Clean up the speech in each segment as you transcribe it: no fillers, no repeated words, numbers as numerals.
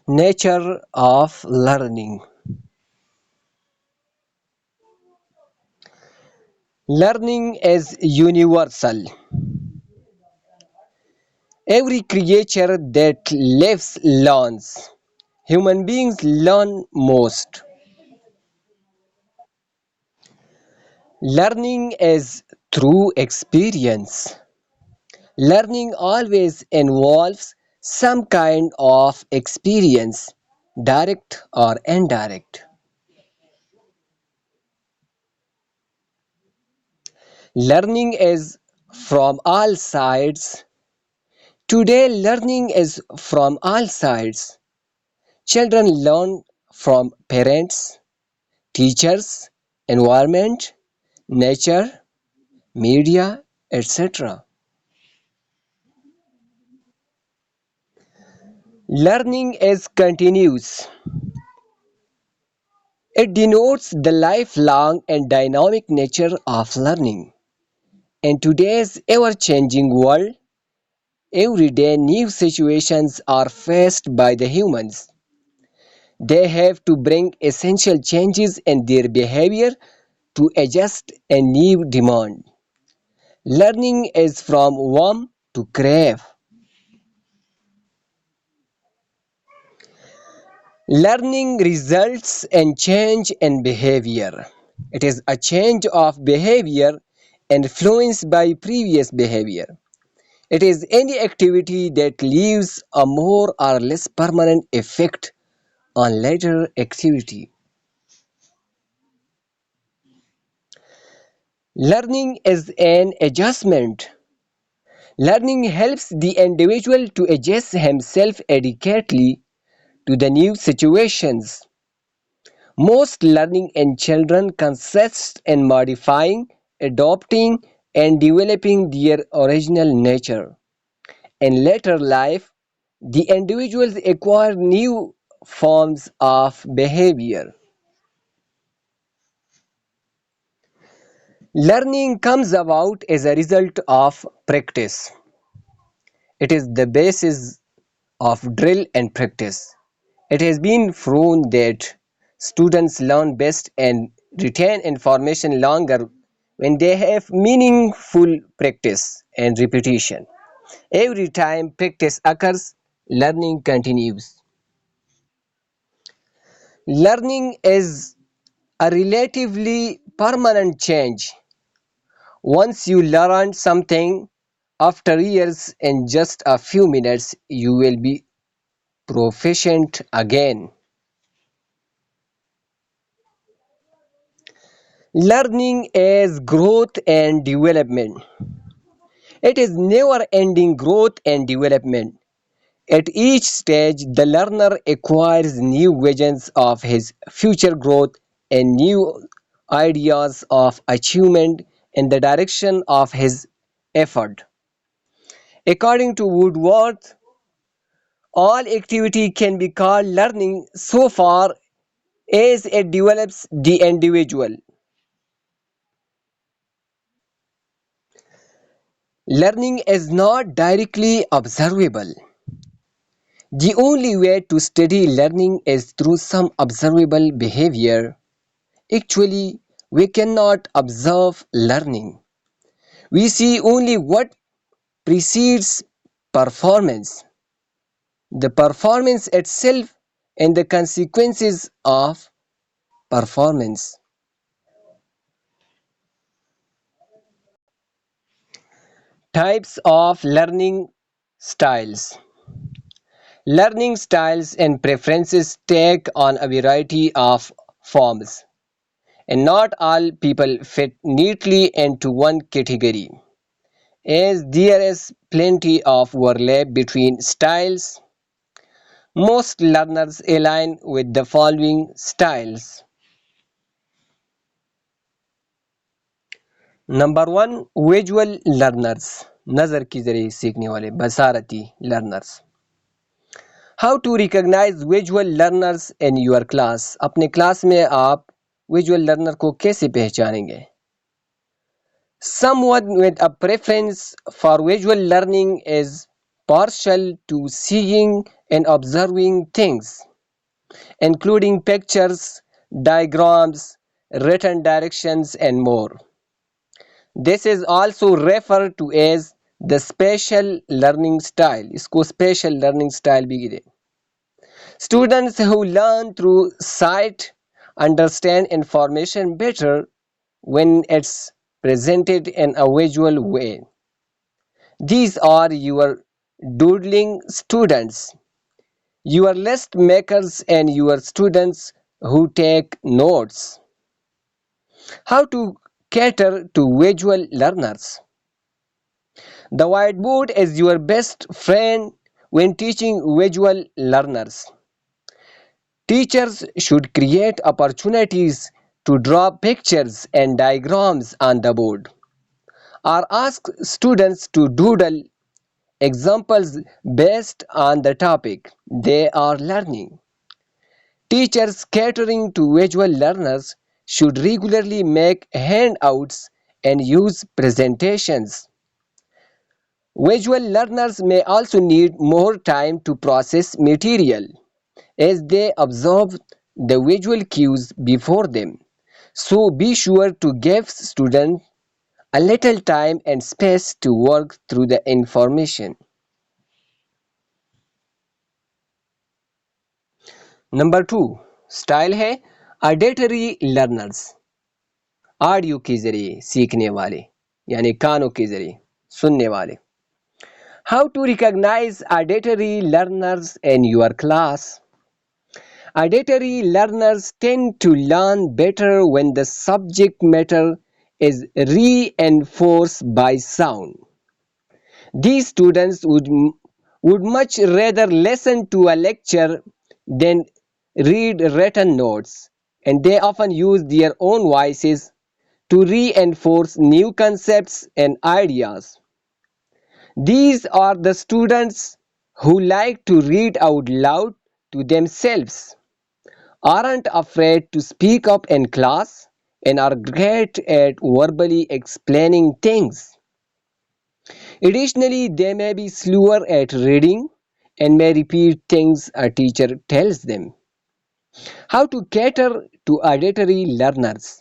Nature of learning. Learning is universal. Every creature that lives learns. Human beings learn most. Learning is through experience. Learning always involves some kind of experience, direct or indirect. Learning is from all sides. Today, learning is from all sides. Children learn from parents, teachers, environment, nature, media, etc. Learning is continuous. It denotes the lifelong and dynamic nature of learning. In today's ever-changing world, every day new situations are faced by the humans. They have to bring essential changes in their behavior to adjust a new demand. Learning is from warm to crave. Learning results in change in behavior. It is a change of behavior influenced by previous behavior. It is any activity that leaves a more or less permanent effect on later activity. Learning is an adjustment. Learning helps the individual to adjust himself adequately to the new situations. Most learning in children consists in modifying, adopting, and developing their original nature. In later life, the individuals acquire new forms of behavior. Learning comes about as a result of practice. It is the basis of drill and practice. It has been proven that students learn best and retain information longer when they have meaningful practice and repetition. Every time practice occurs, learning continues. Learning is a relatively permanent change. Once you learn something, after years in just a few minutes, you will be proficient again. Learning is growth and development. It is never ending growth and development. At each stage, the learner acquires new visions of his future growth and new ideas of achievement in the direction of his effort. According to Woodworth, all activity can be called learning so far as it develops the individual. Learning is not directly observable. The only way to study learning is through some observable behavior. Actually, we cannot observe learning. We see only what precedes performance, the performance itself, and the consequences of performance. Types of learning styles. Learning styles and preferences take on a variety of forms, and not all people fit neatly into one category. As there is plenty of overlap between styles, most learners align with the following styles. Number 1, visual learners, नज़र के जरिए सीखने वाले बसारती learners. How to recognise visual learners in your class. अपने class में आप visual learner को कैसे पहचानेंगे? Someone with a preference for visual learning is partial to seeing and observing things, including pictures, diagrams, written directions, and more. This is also referred to as the spatial learning style. इसको spatial learning style भी कहते हैं. Students who learn through sight understand information better when it's presented in a visual way. These are your doodling students, your list makers, and your students who take notes. How to cater to visual learners? The whiteboard is your best friend when teaching visual learners. Teachers should create opportunities to draw pictures and diagrams on the board, or ask students to doodle examples based on the topic they are learning. Teachers catering to visual learners should regularly make handouts and use presentations. Visual learners may also need more time to process material as they absorb the visual cues before them. So be sure to give students a little time and space to work through the information. Number 2 style है auditory learners. Audio के जरिए सीखने वाले यानी कानों के जरिए सुनने वाले. How to recognise auditory learners in your class. Auditory learners tend to learn better when the subject matter is reinforced by sound. These students would much rather listen to a lecture than read written notes, and they often use their own voices to reinforce new concepts and ideas. These are the students who like to read out loud to themselves, aren't afraid to speak up in class, and are great at verbally explaining things. Additionally, they may be slower at reading and may repeat things a teacher tells them. How to cater to auditory learners?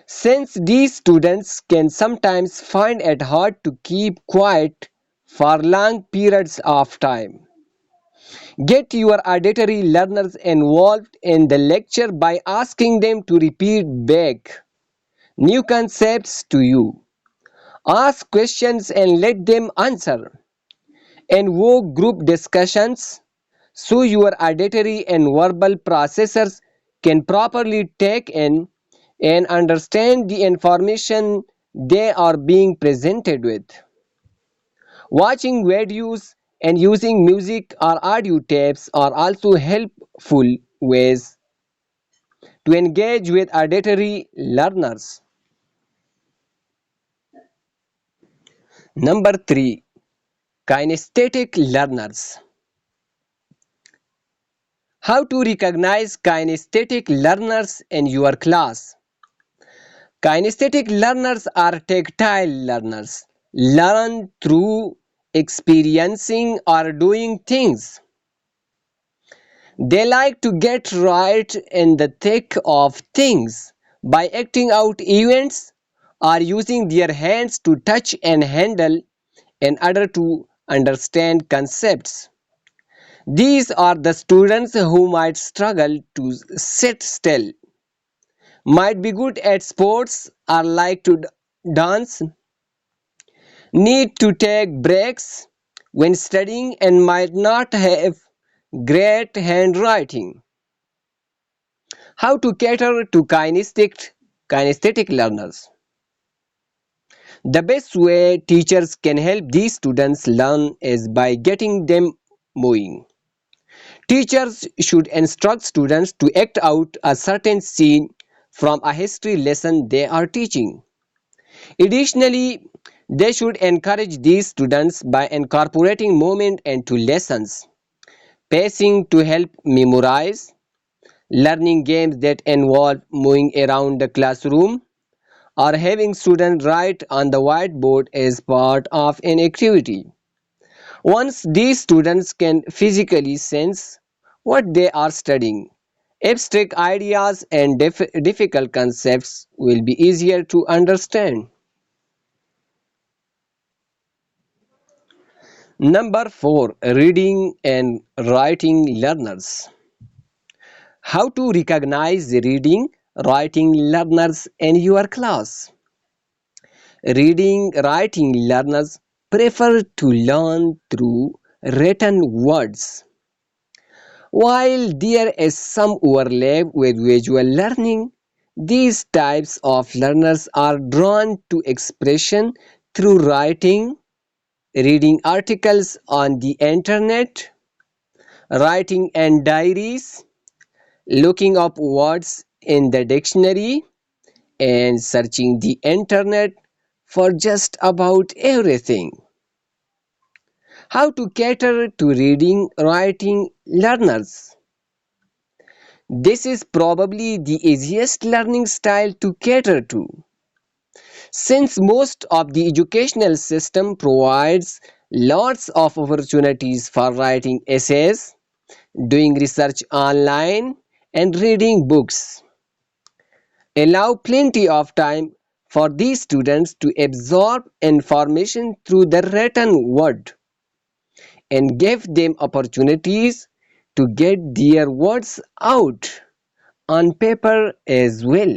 Since these students can sometimes find it hard to keep quiet for long periods of time, get your auditory learners involved in the lecture by asking them to repeat back new concepts to you. Ask questions and let them answer. Invoke group discussions so your auditory and verbal processors can properly take in and understand the information they are being presented with. Watching videos and using music or audio tapes are also helpful ways to engage with auditory learners. Number 3. Kinesthetic learners. How to recognize kinesthetic learners in your class. Kinesthetic learners are tactile learners, learn through experiencing or doing things. They like to get right in the thick of things by acting out events or using their hands to touch and handle in order to understand concepts. These are the students who might struggle to sit still, might be good at sports or like to dance, need to take breaks when studying, and might not have great handwriting. How to cater to kinesthetic learners? The best way teachers can help these students learn is by getting them moving. Teachers should instruct students to act out a certain scene from a history lesson they are teaching. Additionally, they should encourage these students by incorporating movement into lessons, pacing to help memorize, learning games that involve moving around the classroom, or having students write on the whiteboard as part of an activity. Once these students can physically sense what they are studying, abstract ideas and difficult concepts will be easier to understand. Number 4. Reading and writing learners. How to recognize reading, writing learners in your class. Reading, writing learners prefer to learn through written words, while there is some overlap with visual learning. These types of learners are drawn to expression through writing, reading articles on the internet, writing and diaries, looking up words in the dictionary, and searching the internet for just about everything. How to cater to reading writing learners? This is probably the easiest learning style to cater to, since most of the educational system provides lots of opportunities for writing essays, doing research online, and reading books. Allow plenty of time for these students to absorb information through the written word, and give them opportunities to get their words out on paper as well.